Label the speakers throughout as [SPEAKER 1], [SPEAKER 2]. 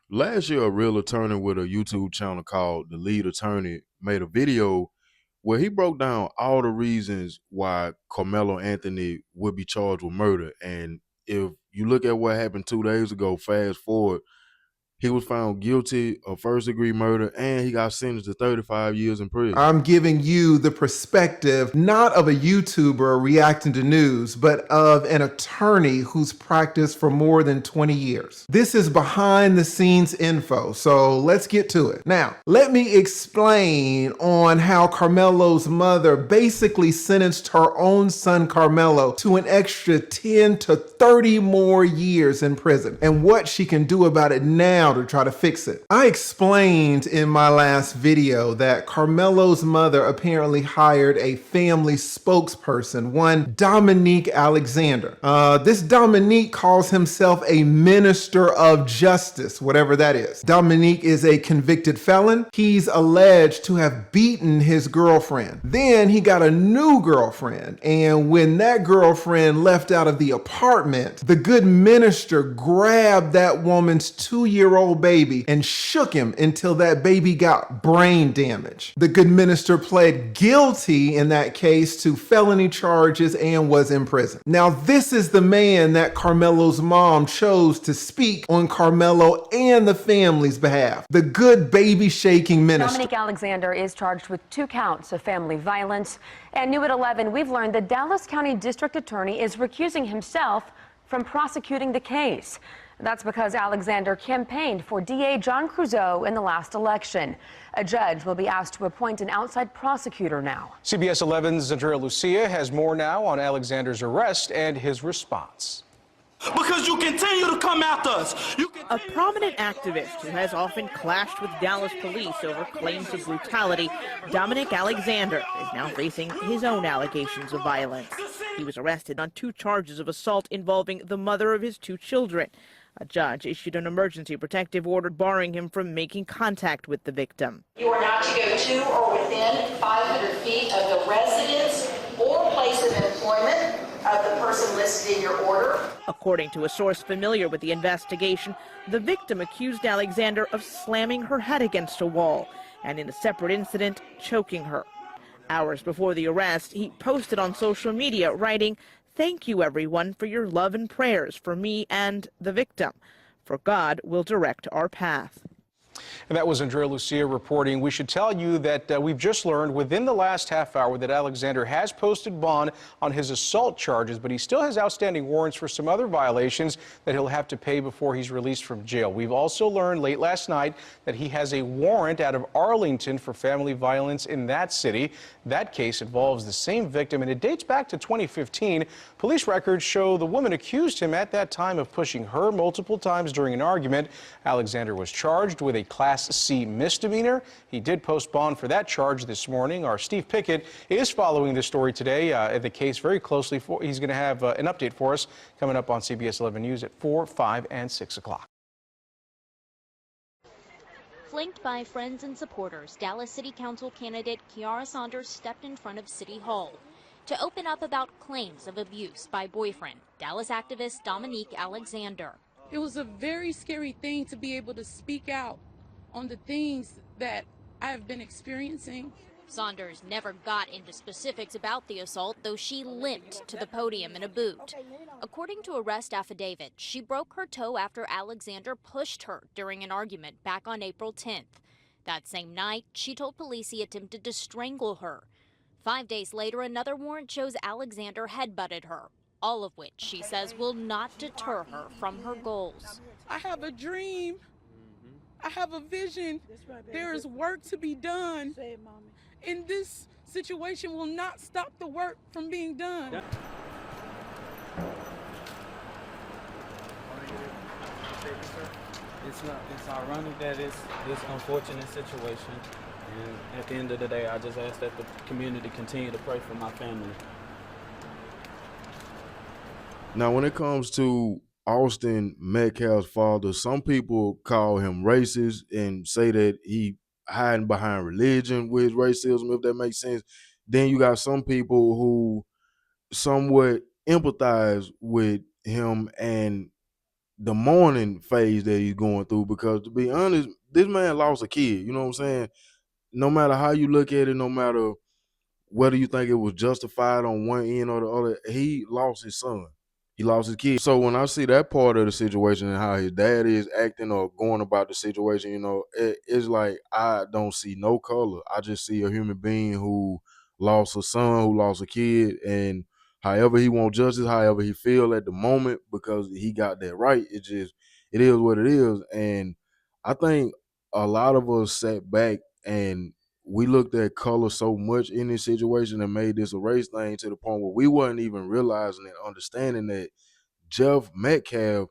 [SPEAKER 1] Last year, a real attorney with a YouTube channel called The Lead Attorney made a video where he broke down all the reasons why Carmelo Anthony would be charged with murder. And if you look at what happened 2 days ago, fast forward, he was found guilty of first-degree murder and he got sentenced to 35 years in prison.
[SPEAKER 2] I'm giving you the perspective not of a YouTuber reacting to news, but of an attorney who's practiced for more than 20 years. This is behind the scenes info, so let's get to it. Now, let me explain on how Carmelo's mother basically sentenced her own son Carmelo to an extra 10 to 30 more years in prison and what she can do about it now to try to fix it. I explained in my last video that Carmelo's mother apparently hired a family spokesperson, one Dominique Alexander. This Dominique calls himself a minister of justice, whatever that is. Dominique is a convicted felon. He's alleged to have beaten his girlfriend. Then he got a new girlfriend, and when that girlfriend left out of the apartment, the good minister grabbed that woman's 2-year-old baby and shook him until that baby got brain damage. The good minister pled guilty in that case to felony charges and was in prison. Now, this is the man that Carmelo's mom chose to speak on Carmelo and the family's behalf. The good baby shaking minister.
[SPEAKER 3] Dominique Alexander is charged with 2 counts of family violence. And new at 11, we've learned the Dallas County District Attorney is recusing himself from prosecuting the case. That's because Alexander campaigned for DA John Creuzot in the last election. A judge will be asked to appoint an outside prosecutor now.
[SPEAKER 4] CBS 11's Andrea Lucia has more now on Alexander's arrest and his response.
[SPEAKER 5] Because you continue to come after us.
[SPEAKER 6] A prominent activist who has often clashed with Dallas police over claims of brutality, Dominique Alexander is now facing his own allegations of violence. He was arrested on 2 charges of assault involving the mother of his 2 children. A judge issued an emergency protective order barring him from making contact with the victim.
[SPEAKER 7] You are not to go to or within 500 feet of the residence or place of employment of the person listed in your order.
[SPEAKER 6] According to a source familiar with the investigation, the victim accused Alexander of slamming her head against a wall and, in a separate incident, choking her. Hours before the arrest, he posted on social media writing, "Thank you, everyone, for your love and prayers for me and the victim, for God will direct our path."
[SPEAKER 4] And that was Andrea Lucia reporting. We should tell you that we've just learned within the last half hour that Alexander has posted bond on his assault charges, but he still has outstanding warrants for some other violations that he'll have to pay before he's released from jail. We've also learned late last night that he has a warrant out of Arlington for family violence in that city. That case involves the same victim, and it dates back to 2015. Police records show the woman accused him at that time of pushing her multiple times during an argument. Alexander was charged with a Class C misdemeanor. He did post bond for that charge this morning. Our Steve Pickett is following this story today, the case very closely. He's going to have an update for us coming up on CBS 11 News at 4, 5, and 6 o'clock.
[SPEAKER 8] Flanked by friends and supporters, Dallas City Council candidate Kiara Saunders stepped in front of City Hall to open up about claims of abuse by boyfriend, Dallas activist Dominique Alexander.
[SPEAKER 9] It was a very scary thing to be able to speak out on the things that I have been experiencing.
[SPEAKER 8] Saunders never got into specifics about the assault, though she limped to the podium in a boot. According to arrest affidavit, she broke her toe after Alexander pushed her during an argument back on April 10th. That same night, she told police he attempted to strangle her. 5 days later, another warrant shows Alexander headbutted her, all of which she says will not deter her from her goals.
[SPEAKER 9] I have a dream. I have a vision. There is work to be done. And this situation will not stop the work from being done.
[SPEAKER 10] It's ironic that it's this unfortunate situation. And at the end of the day, I just ask that the community continue to pray for my family.
[SPEAKER 1] Now, when it comes to Austin Metcalf's father, some people call him racist and say that he hiding behind religion with racism, if that makes sense. Then you got some people who somewhat empathize with him and the mourning phase that he's going through, because to be honest, this man lost a kid. You know what I'm saying? No matter how you look at it, no matter whether you think it was justified on one end or the other, he lost his son. He lost his kid. So when I see that part of the situation and how his dad is acting or going about the situation, it's like I don't see no color. I just see a human being who lost a son, who lost a kid, and however he want justice, however he feel at the moment, because he got that right. It is what it is. And I think a lot of us sat back and we looked at color so much in this situation and made this a race thing to the point where we wasn't even realizing and understanding that Jeff Metcalf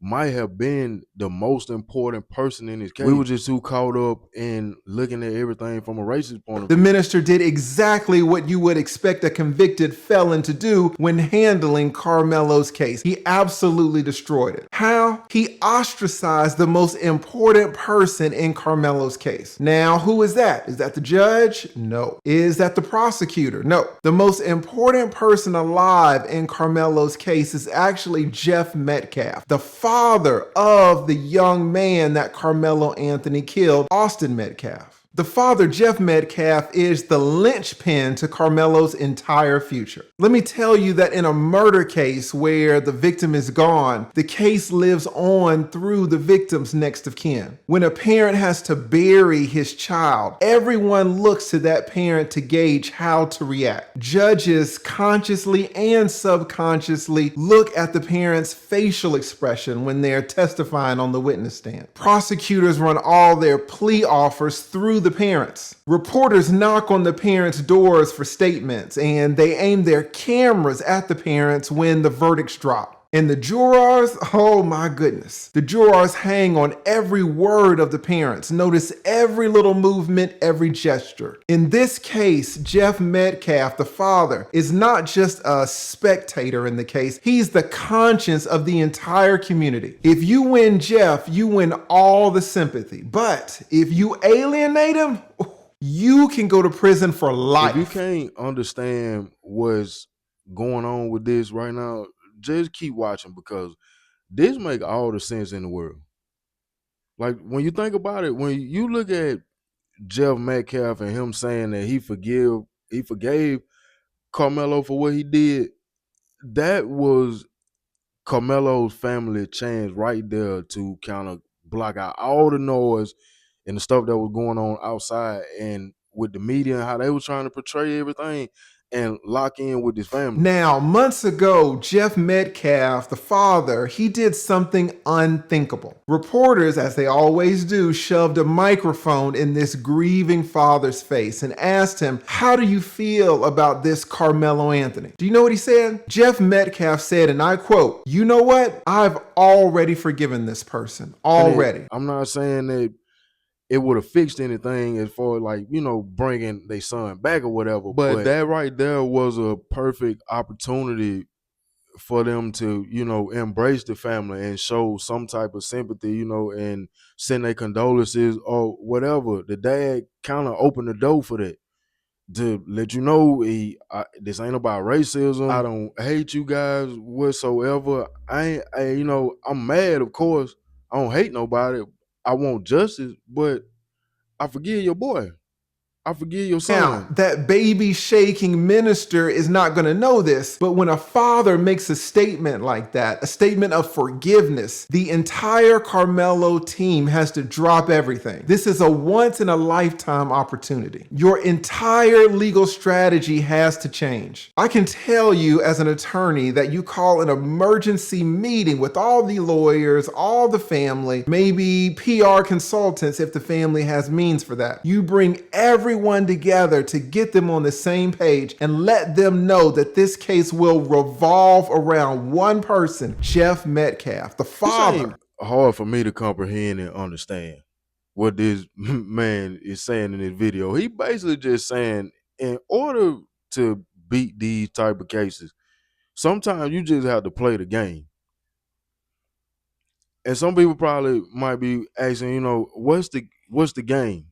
[SPEAKER 1] might have been the most important person in this case. We were just too caught up in looking at everything from a racist point of
[SPEAKER 2] The
[SPEAKER 1] view.
[SPEAKER 2] minister did exactly what you would expect a convicted felon to do when handling Karmelo's case. He absolutely destroyed it. How? He ostracized the most important person in Karmelo's case. Now, who is that? Is that the judge? No. Is that the prosecutor? No. The most important person alive in Karmelo's case is actually Jeff Metcalf, the father of the young man that Karmelo Anthony killed, Austin Metcalf. The father, Jeff Metcalf, is the linchpin to Karmelo's entire future. Let me tell you that in a murder case where the victim is gone, the case lives on through the victim's next of kin. When a parent has to bury his child, everyone looks to that parent to gauge how to react. Judges consciously and subconsciously look at the parent's facial expression when they're testifying on the witness stand. Prosecutors run all their plea offers through the parents. Reporters knock on the parents' doors for statements, and they aim their cameras at the parents when the verdicts drop. And the jurors, oh my goodness. The jurors hang on every word of the parents, notice every little movement, every gesture. In this case, Jeff Metcalf, the father, is not just a spectator in the case, he's the conscience of the entire community. If you win Jeff, you win all the sympathy. But if you alienate him, you can go to prison for life.
[SPEAKER 1] If you can't understand what's going on with this right now, just keep watching, because this make all the sense in the world. Like, when you think about it, when you look at Jeff Metcalf and him saying that he forgave Karmelo for what he did, that was Carmelo's family chance right there to kind of block out all the noise and the stuff that was going on outside, and with the media and how they were trying to portray everything, and lock in with his family.
[SPEAKER 2] Now, months ago, Jeff Metcalf, the father, he did something unthinkable. Reporters, as they always do, shoved a microphone in this grieving father's face and asked him, "How do you feel about this Karmelo Anthony?" Do you know what he said? Jeff Metcalf said, and I quote, "You know what? I've already forgiven this person. Already."
[SPEAKER 1] I'm not saying that it would have fixed anything as far as, like, bringing their son back or whatever. But that right there was a perfect opportunity for them to, embrace the family and show some type of sympathy, and send their condolences or whatever. The dad kind of opened the door for that, to let you know, this ain't about racism. I don't hate you guys whatsoever. I'm mad, of course. I don't hate nobody. I want justice, but I forgive your boy. I forgive your son.
[SPEAKER 2] Now, that baby shaking minister is not going to know this, but when a father makes a statement like that, a statement of forgiveness, the entire Karmelo team has to drop everything. This is a once in a lifetime opportunity. Your entire legal strategy has to change. I can tell you as an attorney that you call an emergency meeting with all the lawyers, all the family, maybe PR consultants if the family has means for that. You bring everyone together to get them on the same page and let them know that this case will revolve around one person, Jeff Metcalf, the father.
[SPEAKER 1] It ain't hard for me to comprehend and understand what this man is saying in this video. He basically just saying, in order to beat these type of cases, sometimes you just have to play the game. And some people probably might be asking, what's the game?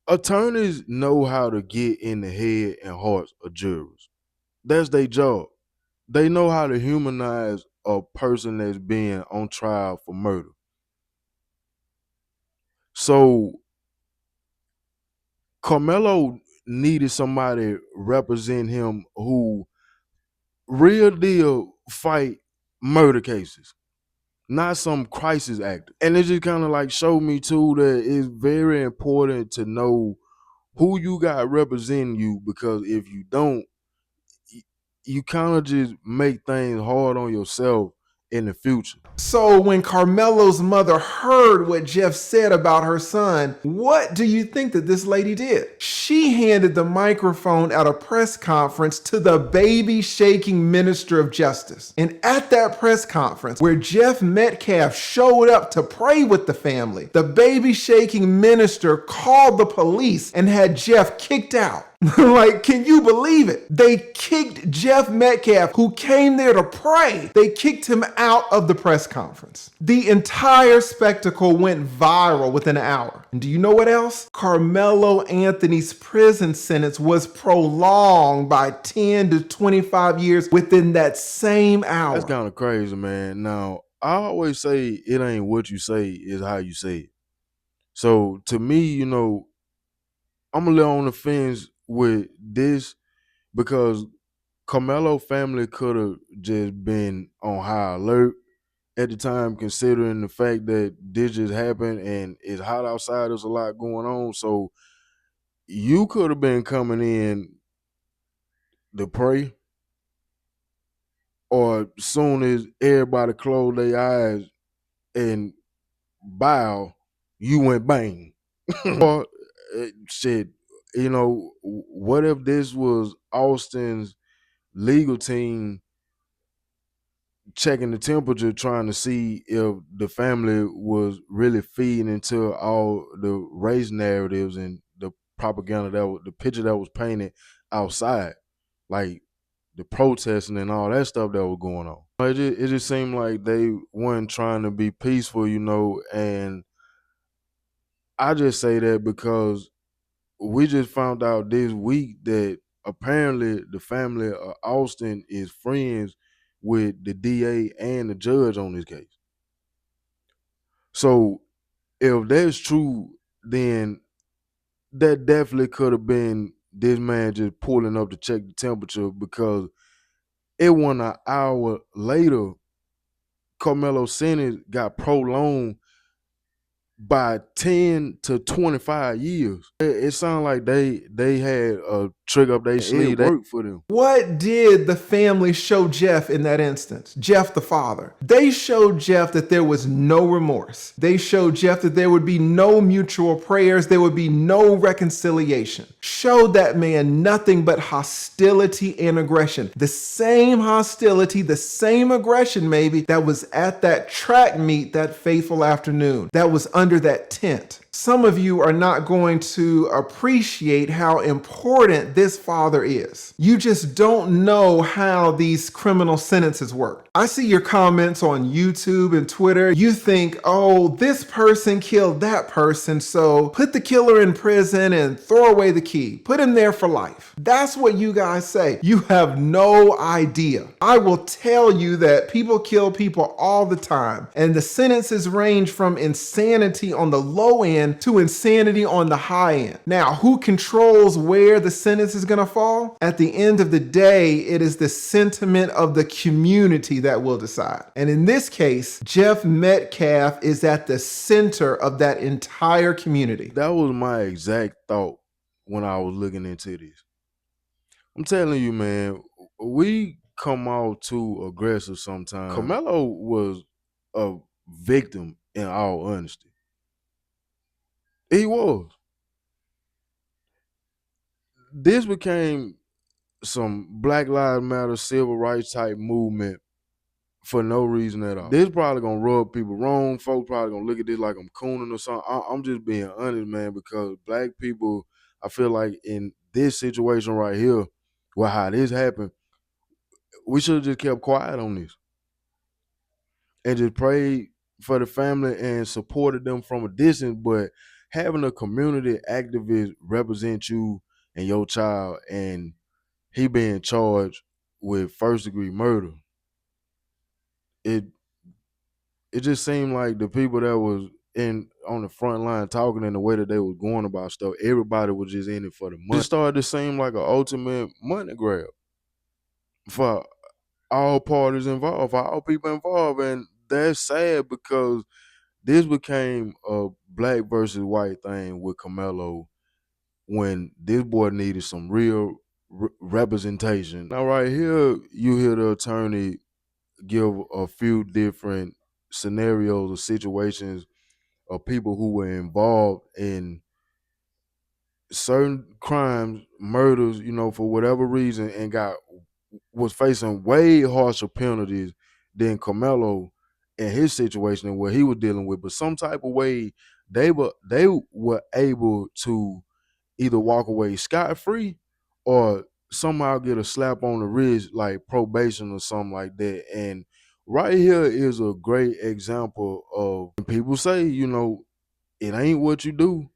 [SPEAKER 1] Attorneys know how to get in the head and hearts of jurors. That's their job. They know how to humanize a person that's being on trial for murder. So Karmelo needed somebody represent him who real deal fight murder cases, not some crisis actor. And it just kind of like showed me too that it's very important to know who you got representing you, because if you don't, you kind of just make things hard on yourself in the future.
[SPEAKER 2] So when Carmelo's mother heard what Jeff said about her son, what do you think that this lady did? She handed the microphone at a press conference to the baby shaking minister of justice. And at that press conference where Jeff Metcalf showed up to pray with the family, the baby shaking minister called the police and had Jeff kicked out. Like, can you believe it? They kicked Jeff Metcalf, who came there to pray. They kicked him out of the press conference. The entire spectacle went viral within an hour. And do you know what else? Carmelo Anthony's prison sentence was prolonged by 10 to 25 years within that same hour.
[SPEAKER 1] That's kind of crazy, man. Now, I always say it ain't what you say, it's how you say it. So to me, you know, I'm a little on the fence with this, because Karmelo family could have just been on high alert at the time, considering the fact that this just happened and it's hot outside, there's a lot going on. So you could have been coming in to pray, or soon as everybody closed their eyes and bow, you went bang. Or shit, you know, what if this was Austin's legal team checking the temperature, trying to see if the family was really feeding into all the race narratives and the propaganda the picture that was painted outside, like the protesting and all that stuff that was going on. It just seemed like they weren't trying to be peaceful, you know, and I just say that because we just found out this week that apparently the family of Austin is friends with the DA and the judge on this case. So if that's true, then that definitely could have been this man just pulling up to check the temperature, because it wasn't an hour later, Carmelo's sentence got prolonged by 10 to 25 years. It sounded like they had a trick up their sleeve. It worked for them.
[SPEAKER 2] What did the family show Jeff in that instance? Jeff, the father. They showed Jeff that there was no remorse. They showed Jeff that there would be no mutual prayers. There would be no reconciliation. Showed that man nothing but hostility and aggression. The same hostility, the same aggression maybe that was at that track meet that fateful afternoon, that was under that tent. Some of you are not going to appreciate how important this father is. You just don't know how these criminal sentences work. I see your comments on YouTube and Twitter. You think, oh, this person killed that person, so put the killer in prison and throw away the key. Put him there for life. That's what you guys say. You have no idea. I will tell you that people kill people all the time, and the sentences range from insanity on the low end to insanity on the high end. Now, who controls where the sentence is going to fall? At the end of the day, it is the sentiment of the community that will decide. And in this case, Jeff Metcalf is at the center of that entire community.
[SPEAKER 1] That was my exact thought when I was looking into this. I'm telling you, man, we come out too aggressive sometimes. Karmelo was a victim, in all honesty. He was. This became some Black Lives Matter civil rights type movement for no reason at all. This probably gonna rub people wrong. Folks probably gonna look at this like I'm cooning or something. I'm just being honest, man, because black people, I feel like in this situation right here, where how this happened, we should have just kept quiet on this and just prayed for the family and supported them from a distance. But having a community activist represent you and your child, and he being charged with first-degree murder, it it just seemed like the people that was in on the front line talking in the way that they was going about stuff, everybody was just in it for the money. It started to seem like an ultimate money grab for all parties involved, for all people involved. And that's sad because this became a black versus white thing with Karmelo when this boy needed some real representation. Now, right here, you hear the attorney give a few different scenarios or situations of people who were involved in certain crimes, murders, for whatever reason, and was facing way harsher penalties than Karmelo in his situation and what he was dealing with. But some type of way they were able to either walk away scot-free or somehow get a slap on the wrist like probation or something like that. And right here is a great example of people say, it ain't what you do,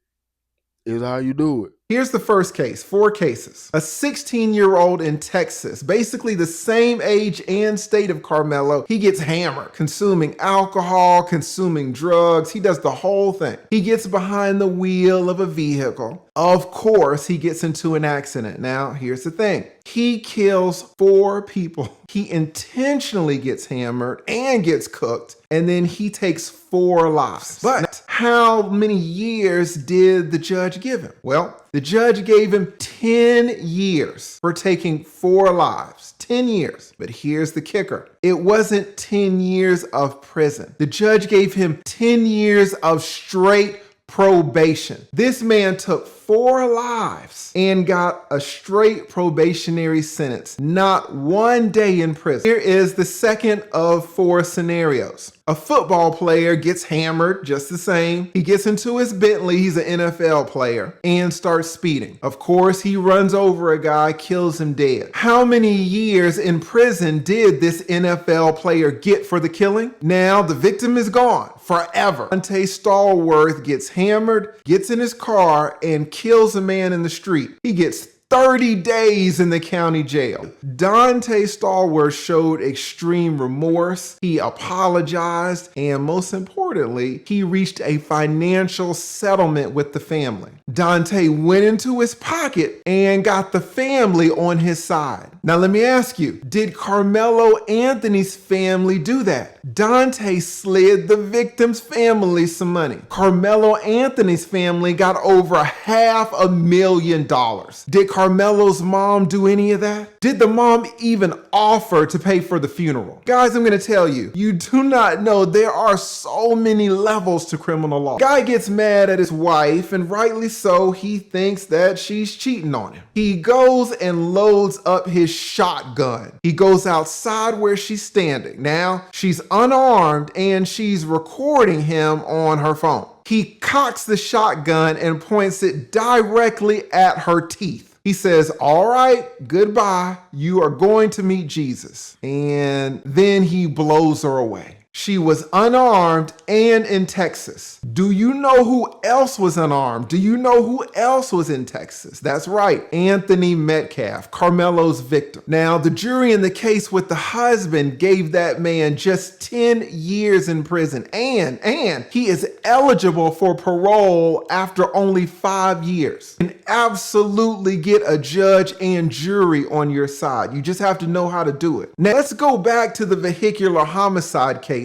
[SPEAKER 1] it's how you do it.
[SPEAKER 2] Here's the first case, 4 cases. A 16-year-old in Texas, basically the same age and state of Karmelo. He gets hammered, consuming alcohol, consuming drugs. He does the whole thing. He gets behind the wheel of a vehicle. Of course, he gets into an accident. Now, here's the thing. He kills 4 people. He intentionally gets hammered and gets cooked, and then he takes 4 lives. But how many years did the judge give him? Well, the judge gave him 10 years for taking 4 lives. 10 years. But here's the kicker. It wasn't 10 years of prison. The judge gave him 10 years of straight probation. This man took 4 lives and got a straight probationary sentence, not 1 day in prison. Here is the second of 4 scenarios. A football player gets hammered just the same. He gets into his Bentley, he's an NFL player, and starts speeding. Of course, he runs over a guy, kills him dead. How many years in prison did this NFL player get for the killing? Now the victim is gone forever. Dante Stallworth gets hammered, gets in his car, and kills a man in the street. He gets 30 days in the county jail. Dante Stallworth showed extreme remorse. He apologized, and most importantly, he reached a financial settlement with the family. Dante went into his pocket and got the family on his side. Now let me ask you, did Karmelo Anthony's family do that? Dante slid the victim's family some money. Karmelo Anthony's family got over $500,000. Did Karmelo's mom do any of that? Did the mom even offer to pay for the funeral? Guys, I'm going to tell you, you do not know there are so many levels to criminal law. Guy gets mad at his wife, and rightly so, he thinks that she's cheating on him. He goes and loads up his shotgun. He goes outside where she's standing. Now, she's unarmed and she's recording him on her phone. He cocks the shotgun and points it directly at her teeth. He says, "All right, goodbye. You are going to meet Jesus." And then he blows her away. She was unarmed and in Texas. Do you know who else was unarmed? Do you know who else was in Texas? That's right, Anthony Metcalf, Karmelo's victim. Now, the jury in the case with the husband gave that man just 10 years in prison, and he is eligible for parole after only 5 years. You can absolutely get a judge and jury on your side. You just have to know how to do it. Now, let's go back to the vehicular homicide case.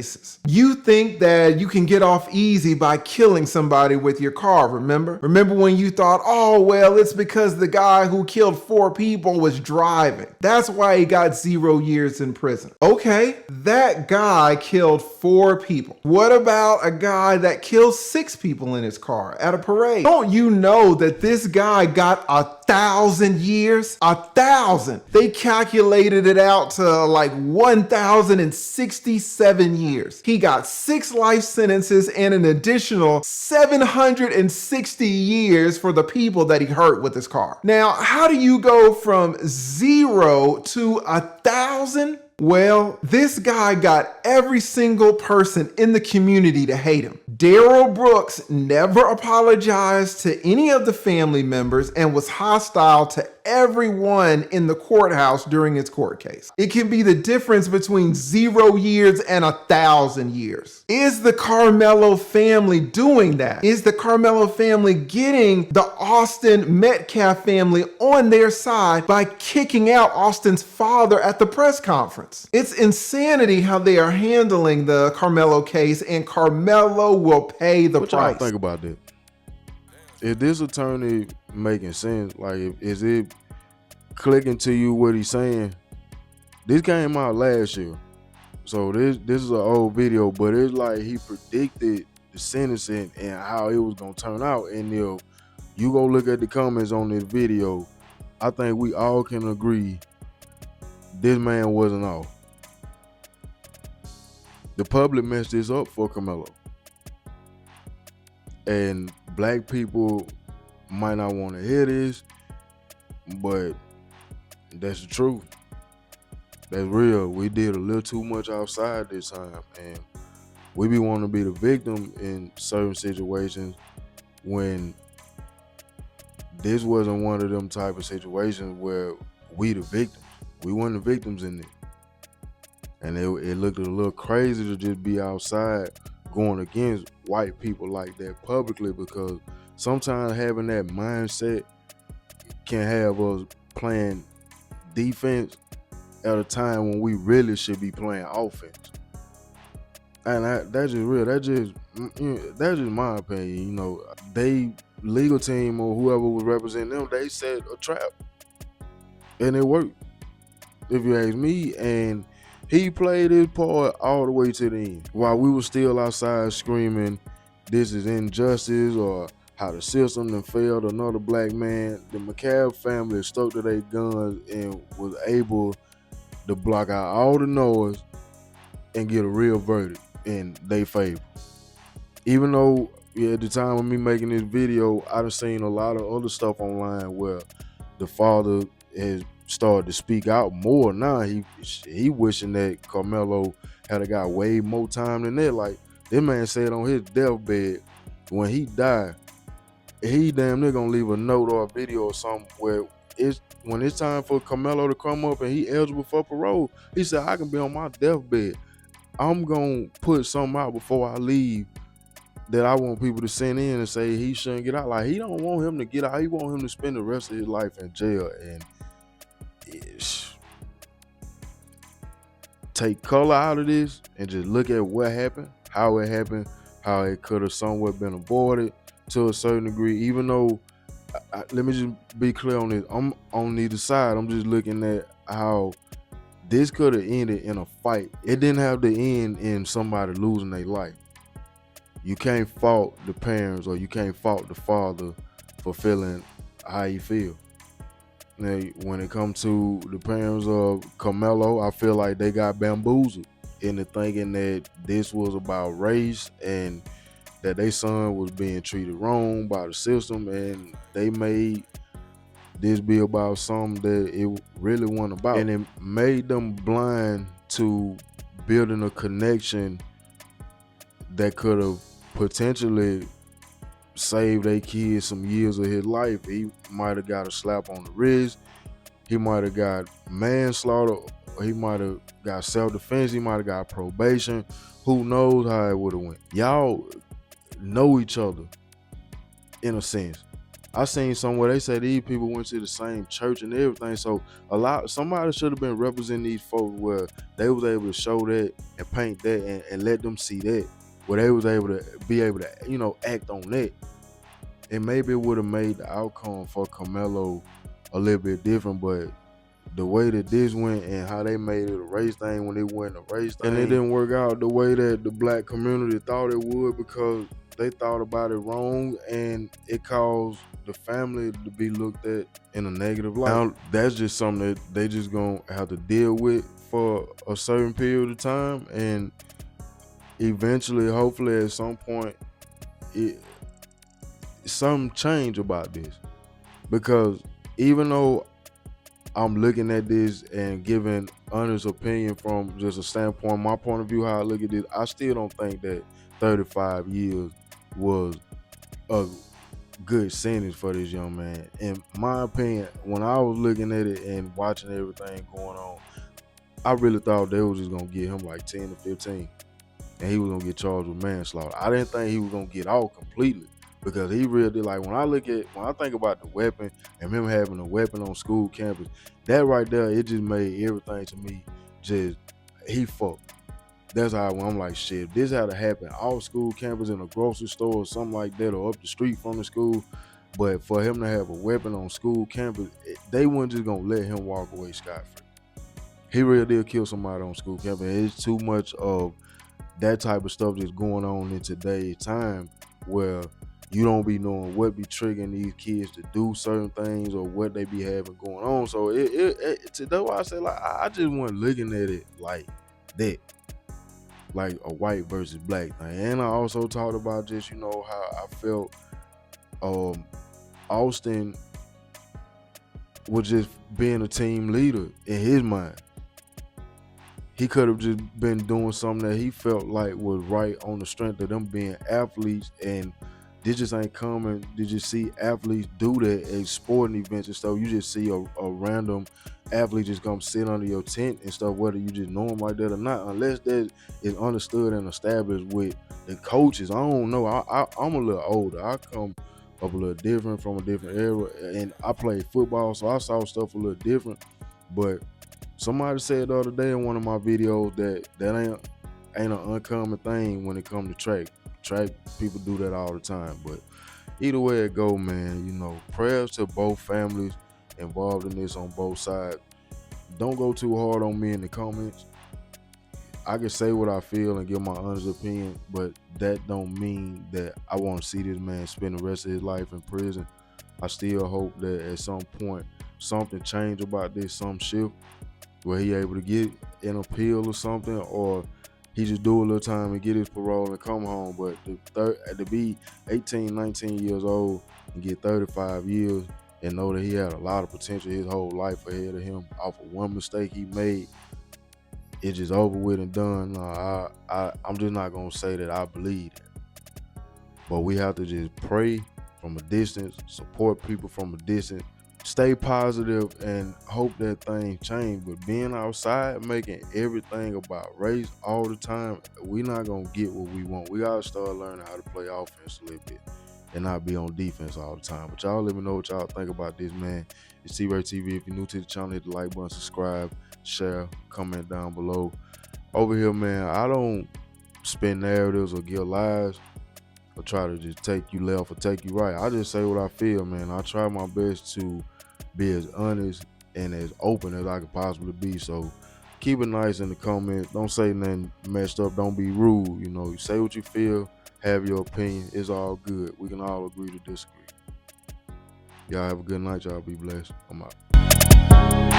[SPEAKER 2] You think that you can get off easy by killing somebody with your car, remember? Remember when you thought, oh, well, it's because the guy who killed 4 people was driving. That's why he got 0 years in prison. Okay, that guy killed 4 people. What about a guy that killed 6 people in his car at a parade? Don't you know that this guy got 1,000 years? 1,000. They calculated it out to like 1,067 years. He got 6 life sentences and an additional 760 years for the people that he hurt with his car. Now, how do you go from 0 to 1,000? Well, this guy got every single person in the community to hate him. Darrell Brooks never apologized to any of the family members and was hostile to everyone in the courthouse during his court case. It can be the difference between 0 years and 1,000 years. Is the Karmelo family doing that? Is the Karmelo family getting the Austin Metcalf family on their side by kicking out Austin's father at the press conference? It's insanity how they are handling the Karmelo case, and Karmelo will pay the
[SPEAKER 1] What
[SPEAKER 2] price.
[SPEAKER 1] y'all think about that? Is this attorney making sense? Like, is it clicking to you what he's saying? This came out last year, so this is an old video, but it's like he predicted the sentencing and how it was gonna turn out. And if you go look at the comments on this video, I think we all can agree this man wasn't off. The public messed this up for Karmelo. And black people might not want to hear this, but that's the truth. That's real. We did a little too much outside this time, and we be wanting to be the victim in certain situations when this wasn't one of them type of situations where we the victims. We weren't the victims in it. And it looked a little crazy to just be outside going against white people like that publicly, because sometimes having that mindset can have us playing defense at a time when we really should be playing offense. And that's just real. That's just my opinion. You know, they legal team or whoever was representing them, they set a trap, and it worked, if you ask me. And he played his part all the way to the end, while we were still outside screaming, "This is injustice," or how the system done failed another black man. The McCabe family stuck to their guns and was able to block out all the noise and get a real verdict in their favor. Even though at the time of me making this video, I done seen a lot of other stuff online where the father has started to speak out more. Now he wishing that Karmelo had got way more time than that. Like, this man said on his deathbed, when he died, he damn near gonna leave a note or a video or something where when it's time for Karmelo to come up and he eligible for parole, he said, "I can be on my deathbed. I'm gonna put something out before I leave that I want people to send in and say he shouldn't get out." Like, he don't want him to get out. He want him to spend the rest of his life in jail. And take color out of this and just look at what happened, how it could have somewhat been avoided to a certain degree. Even though, let me just be clear on this, I'm on neither side. I'm just looking at how this could have ended in a fight. It didn't have to end in somebody losing their life. You can't fault the parents or you can't fault the father for feeling how he feel. Now, when it comes to the parents of Karmelo, I feel like they got bamboozled into thinking that this was about race and that their son was being treated wrong by the system, and they made this be about something that it really wasn't about. And it made them blind to building a connection that could have potentially saved their kid some years of his life. He might have got a slap on the wrist, he might have got manslaughter, or he might have got self-defense, he might have got probation. Who knows how it would have went. Y'all know each other in a sense. I seen somewhere they said these people went to the same church and everything. So somebody should have been representing these folks where they was able to show that and paint that and let them see that, where they was able to you know, act on that. And maybe it would have made the outcome for Karmelo a little bit different. But the way that this went and how they made it a race thing when it wasn't a race thing, and it didn't work out the way that the black community thought it would, because they thought about it wrong, and it caused the family to be looked at in a negative light. Now, that's just something that they just gonna have to deal with for a certain period of time, and eventually, hopefully at some point, something change about this. Because even though I'm looking at this and giving honest opinion from just a standpoint, my point of view, how I look at this, I still don't think that 35 years was a good sentence for this young man. In my opinion, when I was looking at it and watching everything going on, I really thought they was just gonna get him like 10 to 15, and he was gonna get charged with manslaughter. I didn't think he was gonna get out completely, because he really, like, when I think about the weapon and him having a weapon on school campus, that right there, it just made everything to me just, he fucked. That's how I'm like, shit, if this had to happen off school campus in a grocery store or something like that, or up the street from the school, but for him to have a weapon on school campus, they weren't just gonna let him walk away scot-free. He really did kill somebody on school campus. It's too much of that type of stuff that's going on in today's time, where you don't be knowing what be triggering these kids to do certain things or what they be having going on. So that's why I said, like, I just wasn't looking at it like that, like a white versus black thing. And I also talked about just, how I felt Austin was just being a team leader in his mind. He could have just been doing something that he felt like was right on the strength of them being athletes, and this just ain't common. Did you see athletes do that at sporting events and stuff? You just see a random athlete just come sit under your tent and stuff, whether you just know him like that or not, unless that is understood and established with the coaches. I don't know. I'm a little older. I come up a little different, from a different era, and I played football, so I saw stuff a little different. But somebody said the other day in one of my videos that ain't an uncommon thing when it comes to track. Track people do that all the time. But either way it go, man, prayers to both families involved in this on both sides. Don't go too hard on me in the comments. I can say what I feel and give my honest opinion, but that don't mean that I want to see this man spend the rest of his life in prison. I still hope that at some point something change about this, some shift, where he able to get an appeal or something, or he just do a little time and get his parole and come home. But to be 18, 19 years old and get 35 years and know that he had a lot of potential his whole life ahead of him off of one mistake he made, it's just over with and done. No, I'm just not gonna say that I believe it. But we have to just pray from a distance, support people from a distance, stay positive, and hope that things change. But being outside, making everything about race all the time, we're not gonna get what we want. We gotta start learning how to play offense a little bit and not be on defense all the time. But y'all let me know what y'all think about this, man. It's T-RaeTv. If you're new to the channel, hit the like button, subscribe, share, comment down below. Over here, man, I don't spin narratives or give lies or try to just take you left or take you right. I just say what I feel, man. I try my best to be as honest and as open as I could possibly be. So keep it nice in the comments. Don't say nothing messed up. Don't be rude. You say what you feel, have your opinion. It's all good. We can all agree to disagree. Y'all have a good night. Y'all be blessed. I'm out.